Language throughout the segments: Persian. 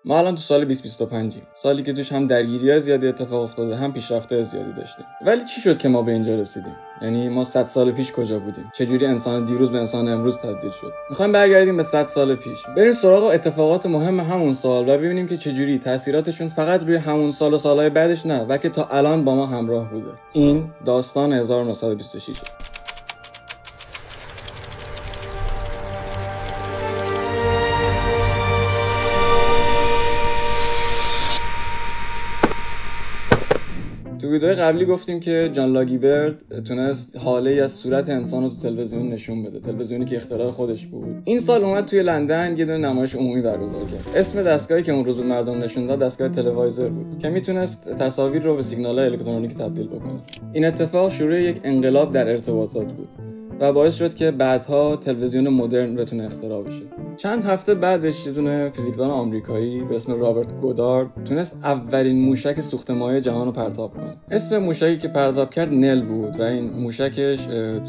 ما الان تو سال 2025 سالی که توش هم درگیری‌های زیادی اتفاق افتاده، هم پیشرفت‌های زیادی داشتیم. ولی چی شد که ما به اینجا رسیدیم؟ یعنی ما 100 سال پیش کجا بودیم؟ چجوری انسان دیروز به انسان امروز تبدیل شد؟ می‌خوایم برگردیم به 100 سال پیش. بریم سراغ اتفاقات مهم همون سال و ببینیم که چجوری تاثیراتشون فقط روی همون سال و سال‌های بعدش نه، بلکه تا الان با ما همراه بوده. این داستان 1926. تو ویدیوهای قبلی گفتیم که جان لاگیبرد تونست حاله‌ای از صورت انسان رو تو تلویزیون نشون بده، تلویزیونی که اختراع خودش بود. این سال اومد توی لندن یه دونه نمایش عمومی برگزار کرد. اسم دستگاهی که اون روز به مردم نشون داد دستگاه تلوایزر بود که میتونست تصاویر رو به سیگنال‌های الکترونیکی تبدیل بکنه. این اتفاق شروع یک انقلاب در ارتباطات بود و باعث شد که بعدها تلویزیون مدرن بتونه اختراع بشه. چند هفته بعدش یه دونه فیزیکدان آمریکایی به اسم رابرت گودارد تونست اولین موشک سوختمانی جهان رو پرتاب کنه. اسم موشکی که پرتاب کرد نل بود و این موشکش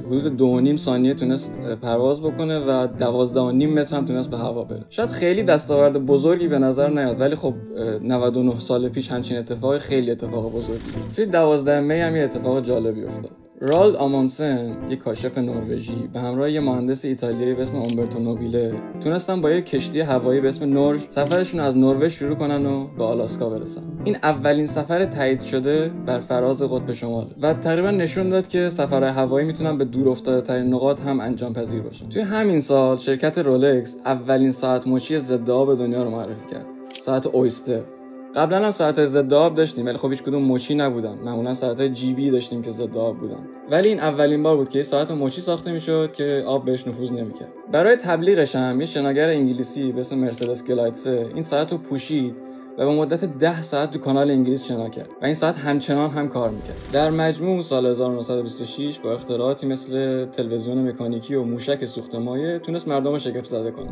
حدود 2.5 ثانیه تونست پرواز بکنه و 12.5 متر هم تونست به هوا بره. شاید خیلی دستاورد بزرگی به نظر نیاد، ولی خب 99 سال پیش همچین اتفاقی خیلی اتفاق بزرگی بود. توی 12 می هم یه اتفاق جالبی افتاد. رالد آموندسن، یک کاشف نروژی به همراه یه مهندس ایتالیایی به اسم اومبرتو نوبیله تونستن با یک کشتی هوایی به اسم نورژ سفرشون از نروژ شروع کنن و به آلاسکا برسن. این اولین سفر تایید شده بر فراز قطب شمال و تقریبا نشون داد که سفرهای هوایی میتونن به دور افتاده ترین نقاط هم انجام پذیر باشن. توی همین سال شرکت رولکس اولین ساعت مچی ضد آب دنیا رو معرفی کرد، ساعت اویستر. قبلا هم ساعت‌های ضد آب داشتیم ولی خب هیچ کدوم مچی نبودن. معمولا ساعت‌های جیبی داشتیم که ضد آب بودن. ولی این اولین بار بود که یه ساعت مچی ساخته میشد که آب بهش نفوذ نمی‌کرد. برای تبلیغش هم یه شناگر انگلیسی به اسم مرسدس گلایتسه این ساعت رو پوشید و به مدت 10 ساعت تو کانال انگلیس شنا کرد و این ساعت همچنان هم کار میکرد. در مجموع سال 1926 با اختراعاتی مثل تلویزیون مکانیکی و موشک سوختمایه تونست مردم رو شگفت زده کنه.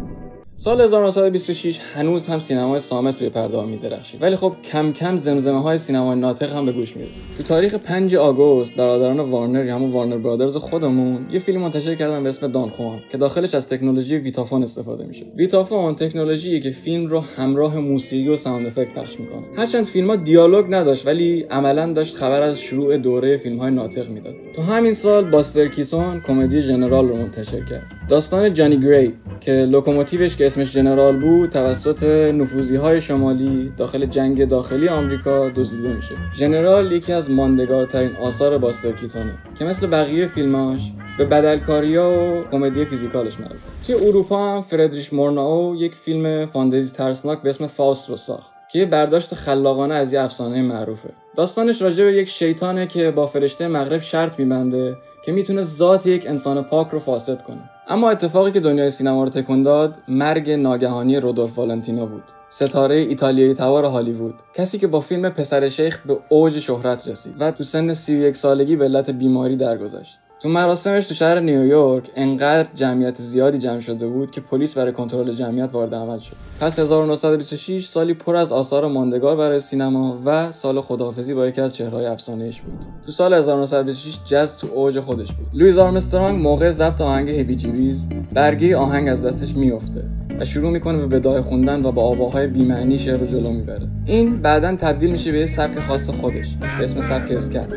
سال 1926 هنوز هم سینمای صامت روی پرده ها می‌درخشید، ولی خب کم کم زمزمه‌های سینمای ناطق هم به گوش می‌رسید. تو تاریخ 5 آگوست برادران وارنر یا همون وارنر برادرز خودمون یه فیلم منتشر کردن به اسم دان خوان که داخلش از تکنولوژی ویتافون استفاده میشه. ویتافون تکنولوژیه که فیلم رو همراه موسیقی و ساوند افکت پخش میکنه. هرچند فیلم‌ها دیالوگ نداشت ولی عملاً داشت خبر از شروع دوره فیلم‌های ناطق میداد. تو همین سال باستر کیتون کمدی ژنرال رو منتشر کرد. داستان جانی گری که لوکوموتیوش که اسمش جنرال بود توسط نفوذی‌های شمالی داخل جنگ داخلی آمریکا دزدیده میشه. جنرال یکی از ماندگارترین آثار باستر کیتونه که مثل بقیه فیلماش به بدلکاری‌ها و کمدی فیزیکالش معروفه. توی اروپا هم فردریش مورناو یک فیلم فانتزی ترسناک به اسم فاوست رو ساخت که یه برداشت خلاقانه از یه افسانه معروفه. داستانش راجع به یک شیطانه که با فرشته مغرب شرط می‌بنده که میتونه ذات یک انسان پاک رو فاسد کنه. اما اتفاقی که دنیای سینما رو تکون داد مرگ ناگهانی رودولف والنتینو بود، ستاره ایتالیایی تبار هالیوود، کسی که با فیلم پسر شیخ به اوج شهرت رسید و تو سن 31 سالگی به علت بیماری درگذشت. تو مراسمش تو شهر نیویورک انقدر جمعیت زیادی جمع شده بود که پلیس برای کنترل جمعیت وارد عمل شد. پس 1926 سالی پر از آثار ماندگار برای سینما و سال خداحافظی با یکی از چهره‌های افسانه‌ایش بود. تو سال 1926 جاز تو اوج خودش بود. لوئیس آرمسترانگ موقع ضبط آهنگ هیبی جیبیز برگه آهنگ از دستش میفته و شروع میکنه به بداهه خوندن و با آواهای بی‌معنی شعر رو جلو میبره. این بعداً تبدیل میشه به یه سبک خاص خودش به اسم سبک اسکت.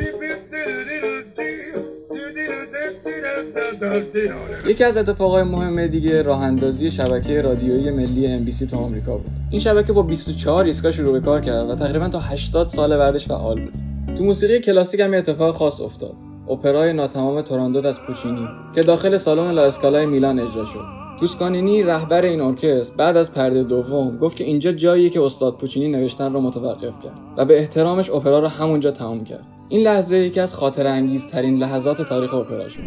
یکی از اتفاقای مهم دیگه راه اندازی شبکه رادیویی ملی NBC تو آمریکا بود. این شبکه با 24 ایستگاه شروع به کار کرد و تقریبا تا 80 سال بعدش فعال بود. تو موسیقی کلاسیک هم اتفاق خاص افتاد. اپرای ناتمام تورندوت از پوچینی که داخل سالن لا اسکالای میلان اجرا شد. توسکانینی رهبر این ارکستر بعد از پرده دوم گفت که اینجا جاییه که استاد پوچینی نوشتن رو متوقف کرد و به احترامش اپرا رو همونجا تمام کرد. این لحظه یکی از خاطره انگیزترین لحظات تاریخ اپرا شد.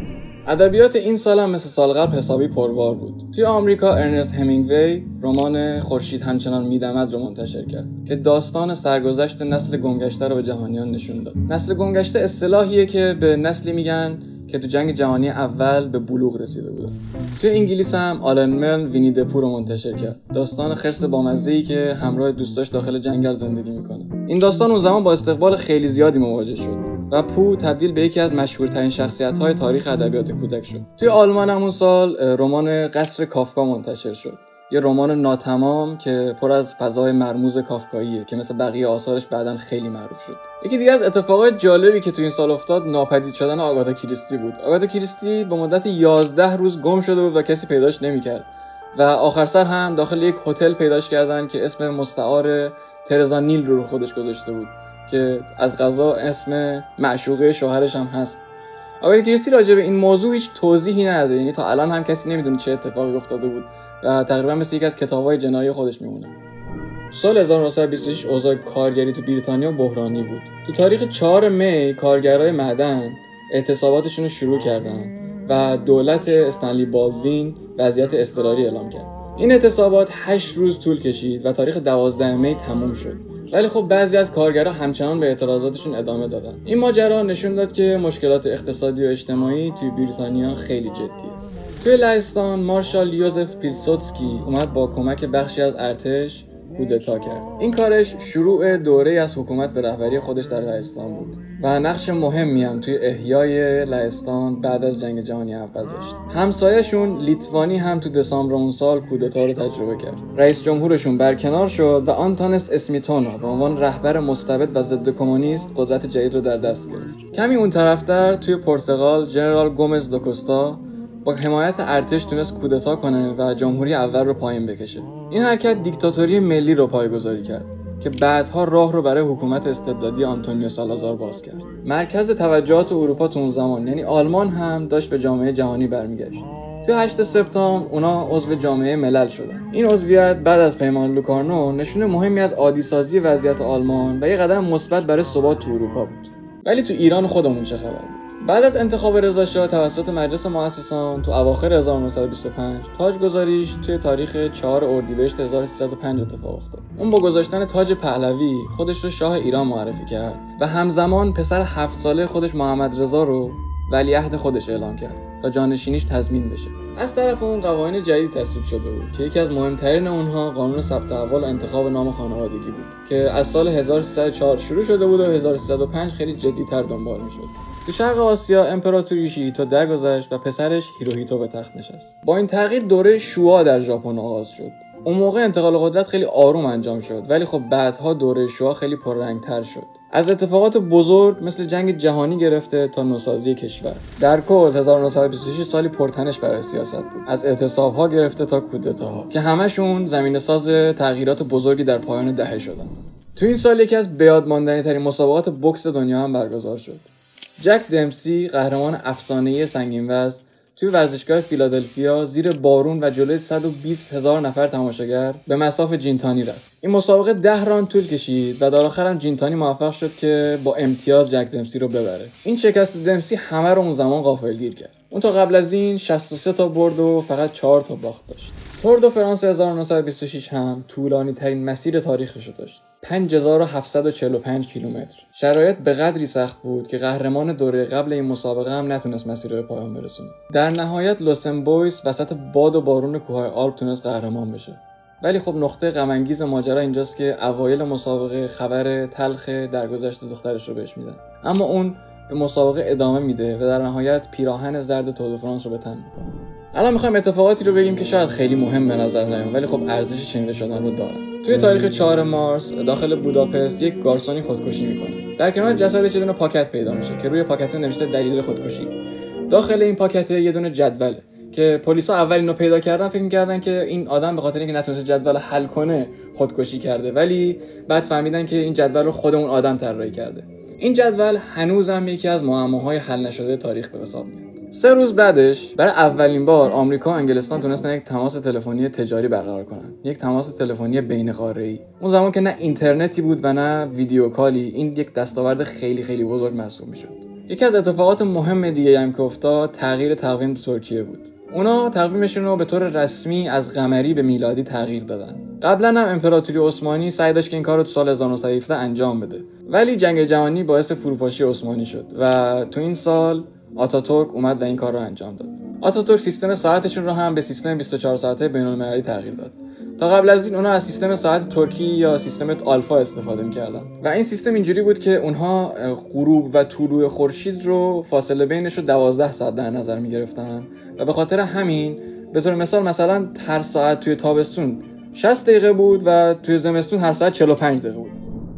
ادبیات این سال هم مثل سال قبل حسابی پربار بود. توی آمریکا ارنست همینگوی رمان خورشید همچنان میدمد رو منتشر کرد که داستان سرگذشت نسل گمگشته رو به جهانیان نشون داد. نسل گمگشته اصطلاحیه که به نسلی میگن که تو جنگ جهانی اول به بلوغ رسیده بودن. توی انگلیس هم آلن مل وینی دپو رو منتشر کرد. داستان خرس بامزه‌ای که همراه دوستاش داخل جنگل زندگی میکنه. این داستان اون زمان با استقبال خیلی زیادی مواجه شد و پو تبدیل به یکی از مشهورترین شخصیت‌های تاریخ ادبیات کودک شد. توی آلمان همون سال رمان قصر کافکا منتشر شد یه رمان ناتمام که پر از فضای مرموز کافکاییه که مثل بقیه آثارش بعداً خیلی معروف شد. یکی دیگه از اتفاقات جالبی که تو این سال افتاد ناپدید شدن آگاتا کریستی بود. آگاتا کریستی به مدت 11 روز گم شده بود و کسی پیداش نمی‌کرد و آخر سر هم داخل یک هتل پیداش کردن که اسم مستعار ترزا نیل رو خودش گذاشته بود که از قضا اسم معشوقه شوهرش هم هست. آگاتا کریستی راجع به این موضوع هیچ توضیحی نداده، یعنی تا الان هم کسی نمیدونه چه اتفاقی افتاده بود و تقریبا مثل یک از کتاب‌های جنایی خودش میمونه. سال 1926 اوضاع کارگری تو بریتانیا بحرانی بود. تو تاریخ 4 می کارگرای معدن اعتصاباتشون رو شروع کردن و دولت استنلی بالدوین وضعیت اضطراری اعلام کرد. این اعتصابات 8 روز طول کشید و تاریخ 12 می تموم شد. ولی خب بعضی از کارگرها همچنان به اعتراضاتشون ادامه دادن. این ماجرا نشون داد که مشکلات اقتصادی و اجتماعی توی بریتانیا خیلی جدیه. توی لهستان مارشال یوزف پیلسودسکی اومد با کمک بخشی از ارتش کودتا کرد. این کارش شروع دوره از حکومت به رهبری خودش در لهستان بود و نقش مهمی هم توی احیای لهستان بعد از جنگ جهانی اول داشت. همسایه‌شون لیتوانی هم تو دسامبر اون سال کودتا رو تجربه کرد. رئیس جمهورشون برکنار شد و آنتونس اسمیتونا به عنوان رهبر مستبد و ضد کمونیست قدرت جدید رو در دست گرفت. کمی اون طرفتر توی پرتغال جنرال گومز دوکوستا با حمایت ارتش تونست کودتا کنه و جمهوری اول رو پایین بکشه. این حرکت دیکتاتوری ملی رو پایه‌گذاری کرد که بعدها راه رو برای حکومت استبدادی آنتونیو سالازار باز کرد. مرکز توجهات اروپا تو اون زمان یعنی آلمان هم داشت به جامعه جهانی برمیگشت. توی 8 سپتامبر اونا عضو جامعه ملل شدن. این عضویت بعد از پیمان لوکارنو نشونه مهمی از عادی‌سازی وضعیت آلمان و یه قدم مثبت برای ثبات تو اروپا بود. ولی تو ایران خودمون چه خبر؟ بعد از انتخاب رضا شاه توسط مجلس مؤسسان تو اواخر 1925 تاجگذاریش توی تاریخ 4 اردیبهشت 1305 اتفاق افتاد. اون با گذاشتن تاج پهلوی خودش رو شاه ایران معرفی کرد و همزمان پسر 7 ساله خودش محمد رضا رو ولیعهد خودش اعلام کرد تا جانشینیش تضمین بشه. از طرف اون قوانین جدید تصویب شده بود که یکی از مهمترین اونها قانون ثبت احوال و انتخاب نام خانوادگی بود که از سال 1304 شروع شده بود و 1305 خیلی جدی‌تر دنبال می‌شد. تو شرق آسیا امپراتوری یوشیهیتو درگذشت و پسرش هیروهیتو به تخت نشست. با این تغییر دوره شوا در ژاپن آغاز شد. اون موقع انتقال قدرت خیلی آروم انجام شد ولی خب بعدها دوره شوا خیلی پررنگ‌تر شد. از اتفاقات بزرگ مثل جنگ جهانی گرفته تا نوسازی کشور. در کل 1926 سالی پرتنش برای سیاست بود. از اعتصاب‌ها گرفته تا کودتاها که همشون زمینه‌ساز تغییرات بزرگی در پایان دهه شدن. تو این سال یکی از بیاد ماندنی‌ترین مسابقات بوکس دنیا هم برگزار شد. جک دمسی قهرمان افسانه‌ای سنگین وزن توی ورزشگاه فیلادلفیا زیر بارون و جلوی 120,000 نفر تماشاگر به مصاف جینتانی رفت. این مسابقه 10 راند طول کشید و در آخر هم جینتانی موفق شد که با امتیاز جک دمسی رو ببره. این شکست دمسی همه رو اون زمان غافلگیر کرد. اون تا قبل از این 63 تا برد و فقط 4 تا باخت داشت. تور دو فرانس 1926 هم طولانی ترین مسیر تاریخش رو داشت. 5745 کیلومتر. شرایط به قدری سخت بود که قهرمان دوره قبل این مسابقه هم نتونست مسیر به پایان برسونه. در نهایت لوسن بویس وسط باد و بارون کوههای آلپ تونست قهرمان بشه. ولی خب نقطه غم انگیز ماجرا اینجاست که اوایل مسابقه خبر تلخ درگذشت دخترش رو بهش میدن. اما اون به مسابقه ادامه میده و در نهایت پیراهن زرد تور دو فرانس رو به تن میکنه. الان میخوایم اتفاقاتی رو بگیم که شاید خیلی مهم به نظر نیاد ولی خب ارزش شنیده شدن رو دارن. توی تاریخ 4 مارس داخل بوداپست یک گارسونی خودکشی میکنه. در کنار جسدش یه دونه پاکت پیدا میشه که روی پاکت نوشته دلیل خودکشی. داخل این پاکت یه دونه جدوله که پلیسا اول اینو پیدا کردن فکر می‌کردن که این آدم به خاطر اینکه نتونسته جدول حل کنه خودکشی کرده، ولی بعد فهمیدن که این جدول رو خود اون آدم طراحی کرده. این جدول هنوزم یکی از معماهای حل نشده تاریخ به حساب میاد. 3 روز بعدش برای اولین بار آمریکا و انگلستان تونستن یک تماس تلفنی تجاری برقرار کنن. یک تماس تلفنی بین قاره‌ای. اون زمان که نه اینترنتی بود و نه ویدیو کالی، این یک دستاورد خیلی خیلی بزرگ محسوب میشد. یکی از اتفاقات مهم دیگه هم که افتاد تغییر تقویم تو ترکیه بود. اونا تقویمشون رو به طور رسمی از قمری به میلادی تغییر دادن. قبلا هم امپراتوری عثمانی سعی داشت که این کار رو تو سال 1917 انجام بده. ولی جنگ جهانی باعث فروپاشی عثمانی شد و تو این سال آتاتورک اومد و این کار رو انجام داد. آتاتورک سیستم ساعتشون رو هم به سیستم 24 ساعته بین‌المللی تغییر داد. تا قبل از این اونا از سیستم ساعت ترکی یا سیستم آلفا استفاده می‌کردن و این سیستم اینجوری بود که اونها غروب و طلوع خورشید رو فاصله بینش رو 12 ساعت در نظر می‌گرفتن و به خاطر همین به طور مثلا هر ساعت توی تابستون 60 دقیقه بود و توی زمستون هر ساعت 45 دقیقه بود.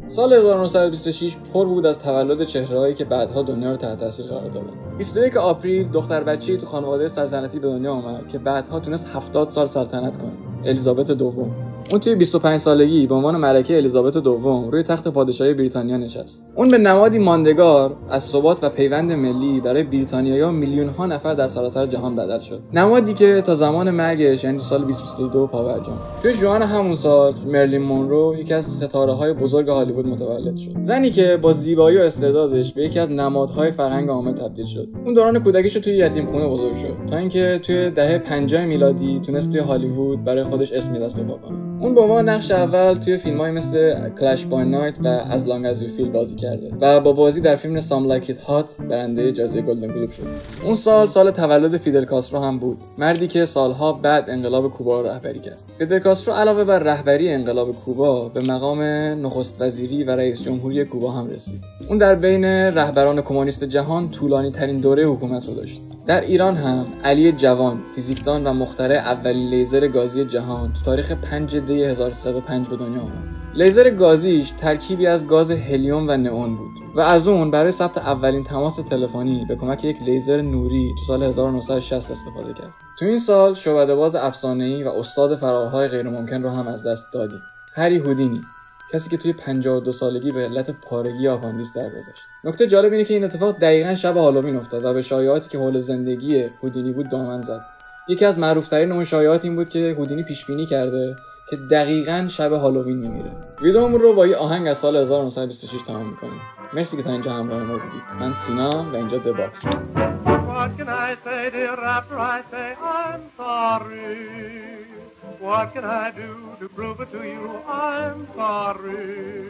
سال 1926 پر بود از تولد چهره‌هایی که بعدها دنیا رو تحت تاثیر قرار دادن. 21 آپریل دختر بچه‌ای تو خانواده سلطنتی به دنیا اومد که بعدها تونست 70 سال سلطنت کنه. الیزابت دوم. اون توی 25 سالگی به عنوان ملکه الیزابت دوم روی تخت پادشاهی بریتانیا نشست. اون به نمادی ماندگار از ثبات و پیوند ملی برای بریتانیایی‌ها میلیون‌ها نفر در سراسر جهان بدل شد. نمادی که تا زمان مرگش یعنی سال 2022 پابرجام. توی ژوئن همون سال مرلین مونرو یکی از ستاره‌های بزرگ هالیوود متولد شد. زنی که با زیبایی و استعدادش به یکی از نمادهای فرهنگ عامه تبدیل شد. اون دوران کودکیش توی یتیمخونه بزرگ شد تا اینکه توی دهه 50 میلادی تونست توی هالیوود برای خودش اسمی دست و پا کنه. اون با ما نقش اول توی فیلم‌های مثل کلش بای نایت و As Long As You Feel بازی کرده و با بازی در فیلم Some Like It Hot برنده جایزه گلدن گلوب شد. اون سال تولد فیدل کاسترو هم بود، مردی که سالها بعد انقلاب کوبا رو رهبری کرد. فیدل کاسترو علاوه بر رهبری انقلاب کوبا به مقام نخست وزیری و رئیس جمهوری کوبا هم رسید. اون در بین رهبران کمونیست جهان طولانی ترین دوره حکومت رو داشت. در ایران هم علی جوان، فیزیکدان و مخترع اولین لیزر گازی جهان تو تاریخ 5 دی 1305 به دنیا آمد. لیزر گازیش ترکیبی از گاز هلیوم و نئون بود و از اون برای ثبت اولین تماس تلفنی به کمک یک لیزر نوری تو سال 1960 استفاده کرد. تو این سال شعبده‌باز افسانه‌ای و استاد فرارهای غیرممکن رو هم از دست دادیم. هری هودینی، کسی که توی 52 سالگی به علت پارگی آپاندیس درگذشت. نکته جالب اینه که این اتفاق دقیقاً شب هالووین افتاد و به شایعاتی که حول زندگی هودینی بود دامن زد. یکی از معروف‌ترین اون شایعات این بود که هودینی پیش‌بینی کرده که دقیقاً شب هالووین میمیره. ویدیومون رو با یه آهنگ از سال 1926 تمام می‌کنیم. مرسی که تا اینجا همراه ما بودید. من سینا و اینجا دباکس. What can I say, dear, after I say I'm sorry? What can I do to prove it to you? I'm sorry.